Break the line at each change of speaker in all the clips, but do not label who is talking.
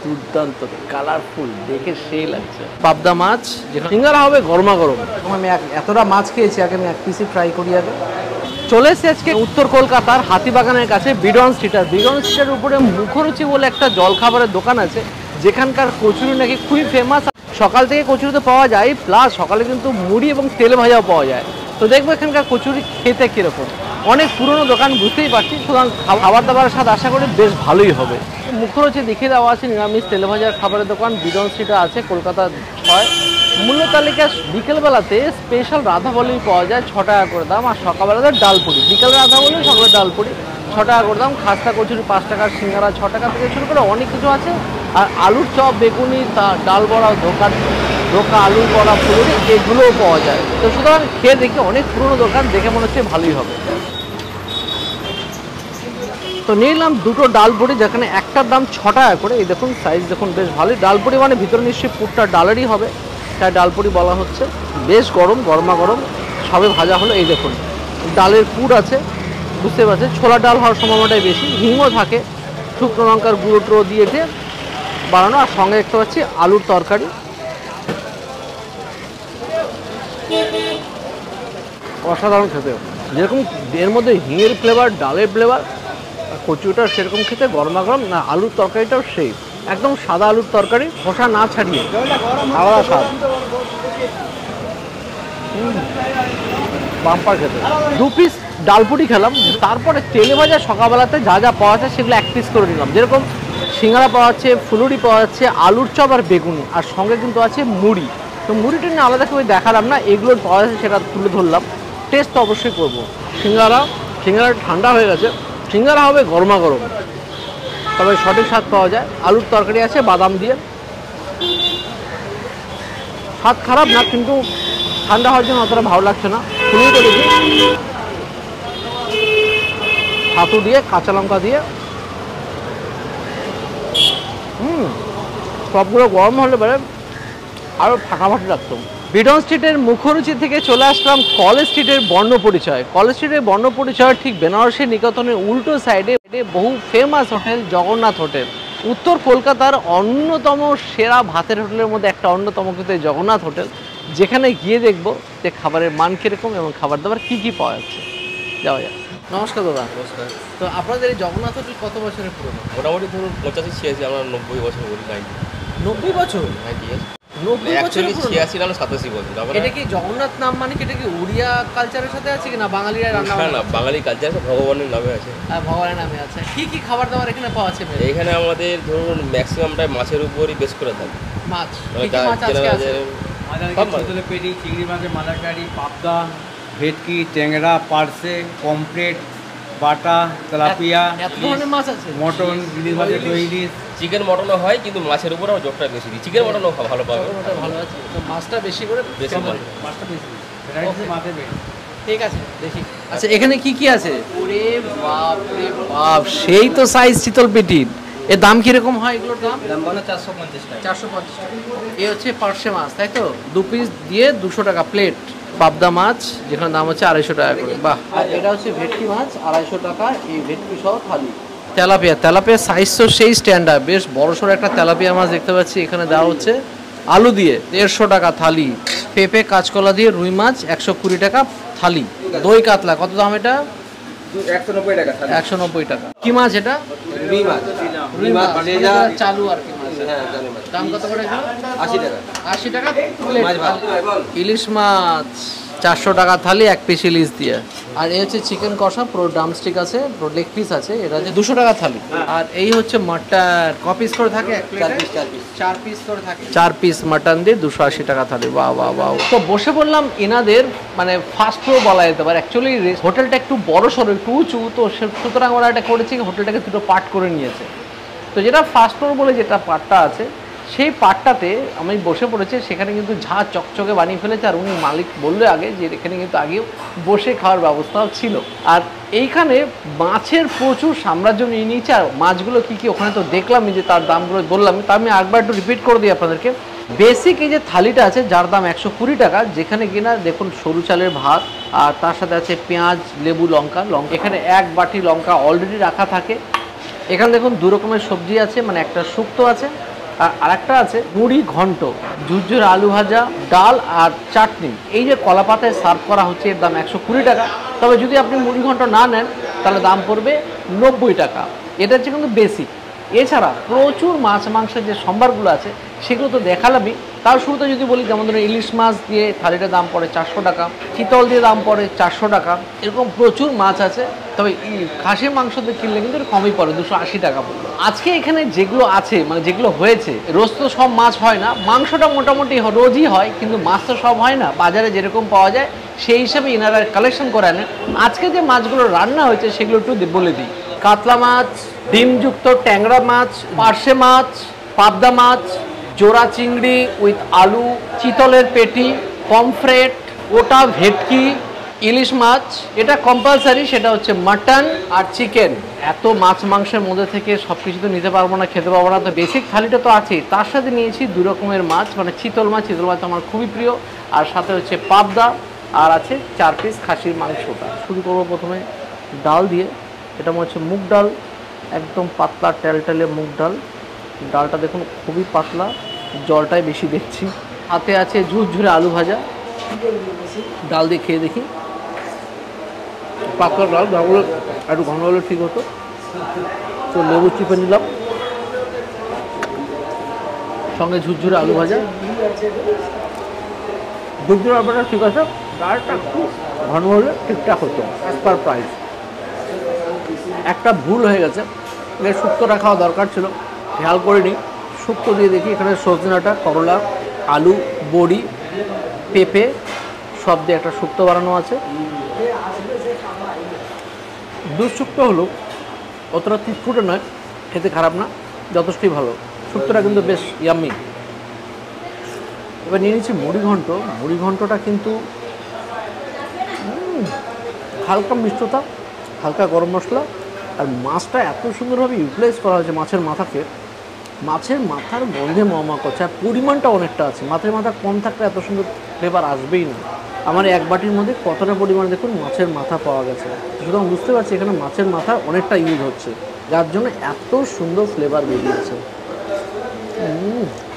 দুর্দান্ত কালারফুল, দেখে সেই লাগছে। পাবদা মাছ সিঙ্গারা হবে গরমা গরম। আমি এতটা মাছ খেয়েছি, আগে আমি এক পিসি ট্রাই করি। আগে চলে এসেছি আজকে উত্তর কলকাতার হাতিবাগানের কাছে বিডন স্ট্রিট। আর বিডন স্ট্রিটের উপরে মুখরুচি বলে একটা জলখাবারের দোকান আছে, যেখানকার কচুরি নাকি খুবই ফেমাস। সকাল থেকে কচুরি তো পাওয়া যায়, প্লাস সকালে কিন্তু মুড়ি এবং তেলে ভাজাও পাওয়া যায়। তো দেখবো এখানকার কচুরি খেতে কীরকম। অনেক পুরনো দোকান, বুঝতেই পারছি, সুতরাং খাবার দাবারের স্বাদ আশা করি বেশ ভালোই হবে। মুখরোচে দেখিয়ে দেওয়া আছে নিরামিষ তেলে ভাজার খাবারের দোকান বিডন স্ট্রিটে আছে, কলকাতা 6। মূল্য তালিকা বিকেলবেলাতে স্পেশাল রাধাবলি পাওয়া যায় 6 টাকা করে দাম, আর সকালবেলাতে ডালপুরি। বিকেলে রাধাবলি, সকালে ডালপুরি 6 টাকা করে দাম। খাস্তা কচুরি 5 টাকার, সিঙ্গারা 6 টাকা থেকে শুরু করে অনেক কিছু আছে। আর আলুর চপ, বেগুনি, ডাল বড়া, ধোকা, আলুর বড়া, ফুলুরি এগুলোও পাওয়া যায়। তো সুতরাং খেয়ে দেখি, অনেক পুরনো দোকান, দেখে মনে হচ্ছে ভালোই হবে। তো নিলাম দুটো ডালপুরি, যেখানে একটার দাম 6 টাকা করে। এই দেখুন সাইজ দেখুন, বেশ ভালোই। ডালপুরি মানে ভিতরে নিশ্চয়ই পুরটা ডালেরই হবে, তাই ডালপুরি বলা হচ্ছে। বেশ গরম, গরমা গরম, সবে ভাজা হলো। এই দেখুন ডালের পুর আছে, বুঝতে পারছেন। ছোলা ডাল হওয়ার সম্ভাবনাটাই বেশি। হিংও থাকে, শুকনো লঙ্কার গুঁড়ো টুড়ো দিয়ে বানানো। আর সঙ্গে দেখতে পাচ্ছি আলুর তরকারি। অসাধারণ খেতে, যেরকম এর মধ্যে হিঙের ফ্লেভার, ডালের ফ্লেভার, কচুটা সেরকম খেতে গরমা গরম। না, আলুর তরকারিটাও সেই একদম সাদা আলুর তরকারি, খোসা না ছাড়িয়ে, আলাদা স্বাদ। বাম্পার খেতে। 2 পিস ডালপুরি খেলাম, তারপরে তেলে ভাজা সকালবেলাতে যা যা পাওয়া যায় সেগুলো 1 পিস করে নিলাম। যেরকম সিঙ্গারা পাওয়া যাচ্ছে, ফুলুরি পাওয়া যাচ্ছে, আলুর চপ আর বেগুনি, আর সঙ্গে কিন্তু আছে মুড়ি। তো মুড়িটা নিয়ে আলাদা করে দেখালাম না, এগুলোর পাওয়া যাচ্ছে সেটা তুলে ধরলাম। টেস্ট তো অবশ্যই করবো। সিঙ্গারা ঠান্ডা হয়ে গেছে, সিঙ্গারা হবে গরমা গরম, তবে সঠিক স্বাদ পাওয়া যায়। আলুর তরকারি আছে বাদাম দিয়ে, স্বাদ খারাপ না, কিন্তু ঠান্ডা হওয়ার জন্য অতটা ভালো লাগছে না। ফুলুরিটা দেখি, ছাতু দিয়ে, কাঁচা লঙ্কা দিয়ে, সবগুলো গরম হলে পরে আরও ফাটাফাটি লাগতো। বিডন স্ট্রিটের মুখরুচি থেকে চলে আসলাম কলেজ স্ট্রিটের বর্ণ পরিচয়। কলেজ স্ট্রিটের বর্ণ পরিচয় ঠিক বেনারসি নিকেতনের উল্টো সাইডে বহু ফেমাস হোটেল জগন্নাথ হোটেল। উত্তর কলকাতার অন্যতম সেরা ভাতের হোটেলের মধ্যে একটা অন্যতম কিন্তু জগন্নাথ হোটেল, যেখানে গিয়ে দেখবো যে খাবারের মান কীরকম এবং খাবার দাবার কী কী পাওয়া যাচ্ছে। যাওয়া যায়। নমস্কার দাদা।
নমস্কার।
তো আপনাদের এই জগন্নাথ হোটেল কত বছরের পুরনো?
মোটামুটি ধরুন 85-86, আমরা 90 বছর বলি।
90 বছর?
90 ইয়ার্স।
90 বছর?
86 না 87 বছর।
এটা কি জগন্নাথ নাম মানে কি এটা কি উড়িয়া কালচারের সাথে আছে কি না বাঙালিরা রান্না?
না, বাঙালি কালচার ভগবানের নামে আছে।
ভগবানের নামে আছে। কি কি খাবার দাবার এখানে পাওয়া যাচ্ছে?
এখানে আমাদের ধরুন ম্যাক্সিমামটাই মাছের উপরই বেশ করে থাকে।
মাছ কি কি মাছ আজকে আছে?
ছোটলে পেটি, চিংড়ি মাছের মালাইকারি, পাবদা, ভেটকি, ট্যাংরা, পার্সে, পমফ্রেট, বাটা, তেলাপিয়া,
এত ধরনের মাছ আছে।
মটন, ইলিশ মাছের দই ইলিশ,
চিকেন মটনও হয়, কিন্তু মাছের উপর আমার জোরটা বেশি দিই। চিকেন মটনও ভালো পাবে,
ওটা ভালো আছে। তো মাছটা বেশি করে,
বেশি ভালো।
মাছটা বেশি ভ্যারাইটি মাছের বেশি।
ঠিক আছে দেখি। আচ্ছা এখানে কি কি আছে? ওরে বাপ রে বাপ, সেই তো সাইজ শীতল পেটির। এর দাম কিরকম হয় এগুলোর দাম?
দাম বলো 450 টাকা।
450 টাকা। এই হচ্ছে পার্শে মাছ, তাই তো? 2 পিস দিয়ে 200 টাকা প্লেট। পাবদা মাছ যেখানে দাম হচ্ছে 250 টাকা করে। বাহ। আর এটা হচ্ছে ভেটকি মাছ 250 টাকা, এই ভেটকি সহ থালি। তেলাপিয়া সাইজ তো সেই স্ট্যান্ডার্ড, বেশ বড়সড় একটা তেলাপিয়া মাছ দেখতে পাচ্ছি। এখানে দেওয়া হচ্ছে আলু দিয়ে 150 টাকা থালি। পেঁপে কাঁচকলা দিয়ে রুই মাছ 120 টাকা থালি। দই কাতলা কত দাম এটা?
190 টাকা থালি।
190 টাকা। কি মাছ এটা?
রুই মাছ।
রুই মাছ চালু আর কি মাছ।
হ্যাঁ, চালু মাছ।
দাম কত করে এটা?
80 টাকা।
80 টাকা প্লেট।
মাছ ভালো।
ইলিশ মাছ 400 টাকা থালি, 1 পিস ইলিশ দিয়ে। আর এই হচ্ছে চিকেন কষা, পুরো ড্রামস্টিক আছে, পুরো লেগ পিস আছে, এটা হচ্ছে 200 টাকা থালি। আর এই হচ্ছে মাটন, ক পিস করে থাকে এক প্লেটে? 4 পিস করে থাকে। 4 পিস মাটন দিয়ে 280 টাকা থালি। বাহ বাহ বাহ। তো বসে বললাম এনাদের মানে ফার্স্ট ফ্লোর বলা যেতে পারে। অ্যাকচুয়ালি হোটেলটা একটু বড় সড়ো, একটু উঁচু, তো সুতরাং ওরা এটা করেছে হোটেলটাকে দুটো পার্ট করে নিয়েছে। তো যেটা ফার্স্ট ফ্লোর বলে যেটা পার্টটা আছে, সেই পার্টটাতে আমি বসে পড়েছি। সেখানে কিন্তু ঝাঁ চকচকে বানিয়ে ফেলেছে। আর উনি মালিক বললে আগে যে এখানে কিন্তু আগেও বসে খাওয়ার ব্যবস্থাও ছিল। আর এইখানে মাছের প্রচুর সাম্রাজ্য নিয়ে নিয়েছে। আর মাছগুলো কী কী ওখানে তো দেখলামই, যে তার দামগুলো বললাম, তা আমি একবার একটু রিপিট করে দিই আপনাদেরকে। বেসিক এই যে থালিটা আছে যার দাম 120 টাকা, যেখানে কিনা দেখুন সরু চালের ভাত, আর তার সাথে আছে পেঁয়াজ, লেবু, লঙ্কা। এখানে 1 বাটি লঙ্কা অলরেডি রাখা থাকে। এখানে দেখুন 2 রকমের সবজি আছে, মানে একটা শুক্তো আছে আর আরেকটা আছে মুড়ি ঘন্ট, ঝুরঝুরে আলু ভাজা, ডাল আর চাটনি। এই যে কলা পাতায় সার্ভ করা হচ্ছে, এর দাম 120 টাকা। তবে যদি আপনি মুড়ি ঘন্ট না নেন তাহলে দাম পড়বে 90 টাকা। এটা হচ্ছে কিন্তু বেসিক। এছাড়া প্রচুর মাছ মাংসের যে সম্ভারগুলো আছে সেগুলো তো দেখালামই। তার শুরুতে যদি বলি, যেমন ধরুন ইলিশ মাছ দিয়ে থালিটার দাম পড়ে 400 টাকা, চিতল দিয়ে দাম পড়ে 400 টাকা, এরকম প্রচুর মাছ আছে। তবে খাসির মাংস দিয়ে কিনলে কিন্তু একটু কমই পড়ে, 280 টাকা পড়বে। আজকে এখানে যেগুলো আছে, মানে যেগুলো হয়েছে, রোজ তো সব মাছ হয় না, মাংসটা মোটামুটি রোজই হয়, কিন্তু মাছ তো সব হয় না। বাজারে যেরকম পাওয়া যায় সেই হিসাবে এনারা কালেকশন করে আনেন। আজকে যে মাছগুলো রান্না হয়েছে সেগুলো একটু বলে দিই। কাতলা মাছ, ডিমযুক্ত ট্যাংরা মাছ, পার্শে মাছ, পাবদা মাছ, জোড়া চিংড়ি উইথ আলু, চিতলের পেটি, পমফ্রেট, ওটা ভেটকি, ইলিশ মাছ, এটা কম্পালসারি, সেটা হচ্ছে মাটন আর চিকেন। এত মাছ মাংসের মধ্যে থেকে সব কিছু তো নিতে পারবো না, খেতে পারবো না, তো বেসিক থালিটা তো আছেই। তার সাথে নিয়েছি 2 রকমের মাছ, মানে চিতল মাছ আমার খুবই প্রিয়, আর সাথে হচ্ছে পাবদা, আর আছে 4 পিস খাসির মাংসটা। শুরু করবো প্রথমে ডাল দিয়ে। এটা মনে হচ্ছে মুগ ডাল, একদম পাতলা টেলটেলে মুগ ডাল। ডালটা দেখুন খুবই পাতলা, জলটাই বেশি দেখছি। হাতে আছে ঝুরঝুরে আলু ভাজা। ডাল দিয়ে খেয়ে দেখি। পাতলা ডাল, ডালগুলো একটু ঘন হলে ঠিক হতো। তো লেবু চিপে নিলাম, সঙ্গে ঝুরঝুরে আলু ভাজা। ঝুরঝুরে আলু ভাজা ঠিক আছে, ডালটা একটু ঘন হলে ঠিকঠাক হতো অ্যাজ পার প্রাইস। একটা ভুল হয়ে গেছে, শুক্তোটা খাওয়া দরকার ছিল, খেয়াল করিনি। শুক্তো দিয়ে দেখি, এখানে সজনে ডাঁটা, করলা, আলু, বড়ি, পেঁপে সব দিয়ে একটা শুক্তো বানানো আছে। দুধ শুক্তো হলো, অতটা তিতকুটে নয়, খেতে খারাপ না, যথেষ্টই ভালো। শুক্তোটা কিন্তু বেশ ইয়াম্মি। এবার নিয়ে নিচ্ছি মুড়ি ঘন্ট। মুড়ি ঘন্টটা কিন্তু হালকা মিষ্টতা, হালকা গরম মশলা, আর মাছটা এত সুন্দরভাবে ইউটিলাইজ করা হয়েছে মাছের মাথাকে। মাছের মাথার গন্ধে মহা করছে, আর পরিমাণটা অনেকটা আছে। মাছের মাথা কম থাকলে এত সুন্দর ফ্লেভার আসবেই না। আমার এক বাটির মধ্যে কতটা পরিমাণে দেখুন মাছের মাথা পাওয়া গেছে, সুতরাং বুঝতে পারছি এখানে মাছের মাথা অনেকটা ইউজ হচ্ছে, যার জন্য এত সুন্দর ফ্লেভার বেরিয়েছে।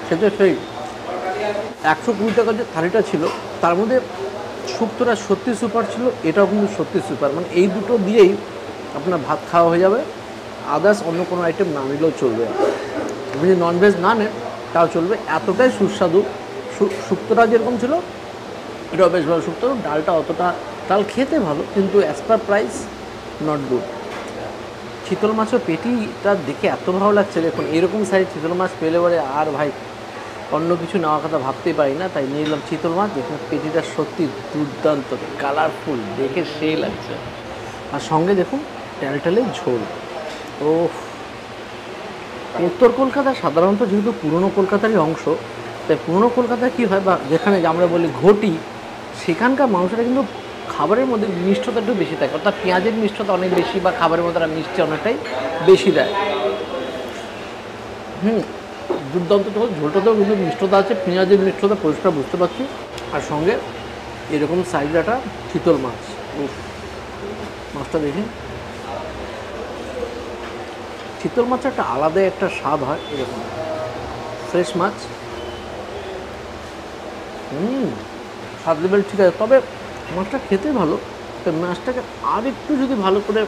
সেটা সেই 120 টাকার যে থালিটা ছিল তার মধ্যে শুক্তোটা সত্যি সুপার ছিল, এটাও কিন্তু সত্যি সুপার। মানে এই দুটো দিয়েই আপনার ভাত খাওয়া হয়ে যাবে, আদার্স অন্য কোনো আইটেম না নিলেও চলবে। আপনি যদি ননভেজ না নেন তাও চলবে, এতটাই সুস্বাদু। শুক্তোটা যেরকম ছিল এটাও বেশ ভালো শুক্তো। ডালটা অতটা, ডাল খেতে ভালো কিন্তু as per price not good. চিতল মাছের পেটিটা দেখে এত ভালো লাগছে, দেখুন এরকম সাইজ চিতল মাছ পেলে পরে আর ভাই অন্য কিছু নেওয়ার কথা ভাবতেই পারি না। তাই নিয়ে নিলাম চিতল মাছ, যেখানে পেটিটা সত্যি দুর্দান্ত কালারফুল, দেখে সেই লাগছে। আর সঙ্গে দেখুন টেলটেলে ঝোল। ও, উত্তর কলকাতা সাধারণত যেহেতু পুরনো কলকাতারই অংশ, তাই পুরনো কলকাতায় কী হয়, বা যেখানে আমরা বলি ঘটি, সেখানকার মানুষরা কিন্তু খাবারের মধ্যে মিষ্টতা একটু বেশি থাকে, অর্থাৎ পেঁয়াজের মিষ্টতা অনেক বেশি, বা খাবারের মধ্যে মিষ্টি অনেকটাই বেশি দেয়। দুর্দান্ত ঝোল, ঝোলটাতেও কিন্তু মিষ্টতা আছে, পেঁয়াজের মিষ্টতা পরিষ্কার বুঝতে পারছি। আর সঙ্গে এরকম সাইজ একটা চিতল মাছ। মাছটা দেখি, চিতল মাছের একটা আলাদা একটা স্বাদ হয়, এরকম ফ্রেশ মাছ। স্বাদ লেভেল ঠিক আছে, তবে মাছটা খেতে ভালো। তো মাছটাকে আর একটু যদি ভালো করে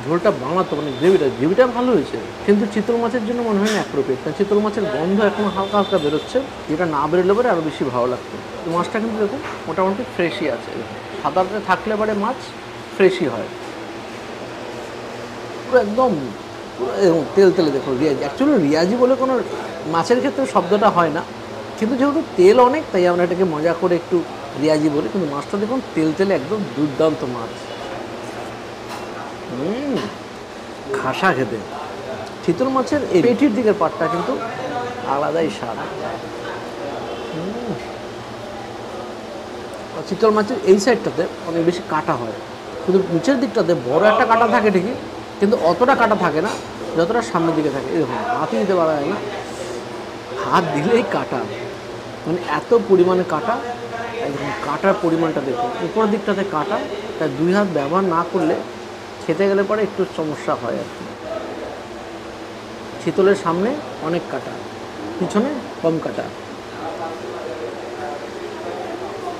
ঝোলটা বানাতো, মানে গ্রেভিটা ভালো হয়েছে, কিন্তু চিতল মাছের জন্য মনে হয় না অ্যাপ্রোপ্রিয়েট। কারণ চিতল মাছের গন্ধ এখন হালকা হালকা বেরোচ্ছে, যেটা না বেরোলে পরে আরও বেশি ভালো লাগতো। তো মাছটা কিন্তু দেখুন মোটামুটি ফ্রেশই আছে, সাদাতে থাকলে পরে মাছ ফ্রেশই হয়, পুরো একদম তেল তেলে। দেখো রিয়াজি, অ্যাকচুয়ালি রিয়াজি বলে কোনো মাছের ক্ষেত্রে শব্দটা হয় না, কিন্তু যেহেতু তেল অনেক তাই আমরা এটাকে মজা করে একটু রিয়াজি বলি। কিন্তু মাছটা দেখুন তেল তেলে একদম দুর্দান্ত মাছ, খাসা খেতে। চিতল মাছের এই পেটির দিকের পাটটা কিন্তু আলাদাই স্বাদ। চিতল মাছের এই সাইডটাতে অনেক বেশি কাটা হয়, কিন্তু নিচের দিকটাতে বড় একটা কাটা থাকে ঠিকই, কিন্তু অতটা কাটা থাকে না যতটা সামনের দিকে থাকে। এরকম হাতই দিতে পারা যায় না, হাত দিলেই কাটা, মানে এত পরিমাণে কাটা। একদম কাটার পরিমাণটা দেখুন, উপরের দিকটাতে কাটা, তাই 2 হাত ব্যবহার না করলে খেতে গেলে পরে একটু সমস্যা হয় আর কি। চিতলের সামনে অনেক কাটা, পিছনে কম কাটা।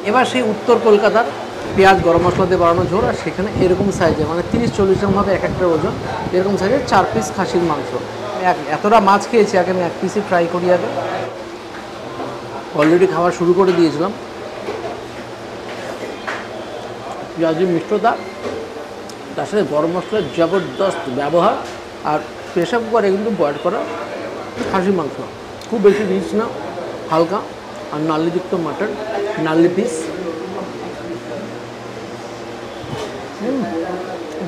এবার সেই উত্তর কলকাতার পেঁয়াজ গরম মশলা দিয়ে বানানো ঝোল, আর সেখানে এরকম সাইজে মানে 30-40 গ্রাম হবে এক একটা ওজন, এরকম সাইজের 4 পিস খাসির মাংস। এতটা মাছ খেয়েছি আগে আমি 1 পিসই ফ্রাই করি আগে। অলরেডি খাওয়া শুরু করে দিয়েছিলাম। পেঁয়াজের মিষ্টতা, তার সাথে গরম মশলার জবরদস্ত ব্যবহার, আর প্রেশার কুকারে কিন্তু বয়েল করা খাসির মাংস, খুব বেশি রিচ না, হালকা, আর নাল্লিযুক্ত মাটন, নাল্লি পিস,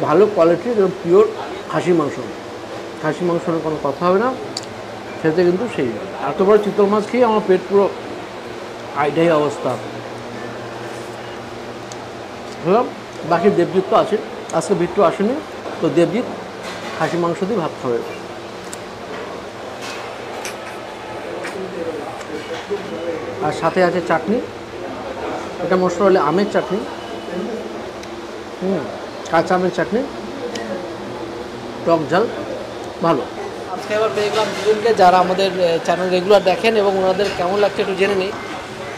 ভালো কোয়ালিটির এবং পিওর খাসি মাংস। খাসি মাংস নিয়ে কোনো কথা হবে না, খেতে কিন্তু সেই। এত বড় চিতল মাছ খেয়ে আমার পেট পুরো আইডাই অবস্থা। বাকি দেবজিৎ তো আছে, আজকে বিট্টু আসেনি, তো দেবজিৎ খাসি মাংস দিয়ে ভাত খাবে। আর সাথে আছে চাটনি, এটা মশলা হলে আমের চাটনি, কাঁচা আমের চাটনি, টক ঝাল, ভালো। আজকে আবার পেয়ে গেলাম দুজনকে যারা আমাদের চ্যানেল রেগুলার দেখেন, এবং ওনাদের কেমন লাগছে একটু জেনে নিই।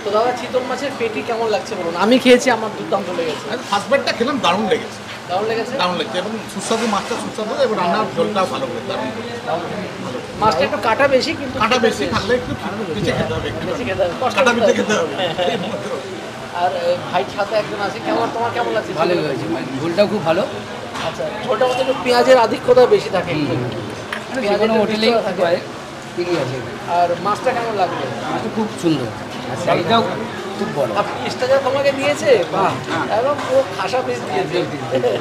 তো দাদা, চিতল মাছের পেটি কেমন লাগছে বলুন? আমি খেয়েছি, আমার দুর্দান্ত লেগেছে।
ফার্স্ট বাইটটা খেলাম, দারুণ লেগেছে,
দারুণ লেগেছে,
দারুণ লেগেছে, এবং সুস্বাদু, মাছটা সুস্বাদু, এবং রান্নার ঝোলটাও ভালো করে, দারুণ
মাছটা একটু কাটা বেশি, কিন্তু
কাঁটা বেশি থাকলে একটু বেঁচে খেতে হবে, একটু
বেশি খেতে হবে, কষ্ট
কাঁটা
করতে
বেঁচে
হবে।
খেতে হবে।
আর ভাই সাথে একজন আছে, তোমার কেমন লাগছে?
ভালোই হয়েছে, ঝোলটাও খুব ভালো।
আচ্ছা, ঝোলটার মধ্যে একটু পেঁয়াজের আধিক্যতা বেশি থাকে, পেঁয়াজের
কোনো হোটেলেই
থাকে।
ঠিকই আছে।
আর মাছটা কেমন লাগবে?
মাছটা খুব সুন্দর, আর সাইজটাও খুব বড়।
আর পিসটা যা তোমাকে দিয়েছে, একদম পুরো খাসা পিস দিয়েছে।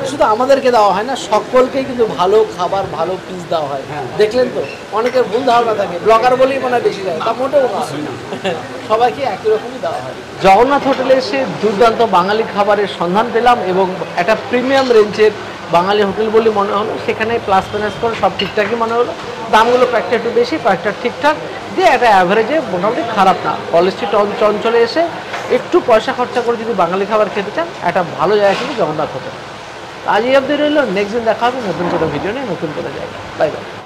শুধু আমাদেরকে দেওয়া হয় না, সকলকেই কিন্তু ভালো খাবার, ভালো পিস দেওয়া হয়। দেখলেন তো, অনেকের ভুল ধারণা থাকে, ব্লগার বলেই মনে হয় বেশি দেয়, তা মোটেও না, সবাইকে একই রকমই দেওয়া হয়। জগন্নাথ হোটেলে এসে দুর্দান্ত বাঙালি খাবারের সন্ধান পেলাম, এবং একটা প্রিমিয়াম রেঞ্জের বাঙালি হোটেল বলে মনে হলো। সেখানে প্লাস মাইনাস করে সব ঠিকঠাকই মনে হলো, দামগুলো কয়েকটা একটু বেশি, কয়েকটা ঠিকঠাক, দিয়ে একটা অ্যাভারেজে মোটামুটি খারাপ না। কলেজ স্ট্রিট অঞ্চলে এসে একটু পয়সা খরচা করে যদি বাঙালি খাবার খেতে চান, একটা ভালো জায়গা কিন্তু জগন্নাথ হোটেল। আজ এই অবধি রইল, নেক্সট দিন দেখা হবে নতুন কোনো ভিডিও নিয়ে, নতুন কোনো জায়গা। Bye bye.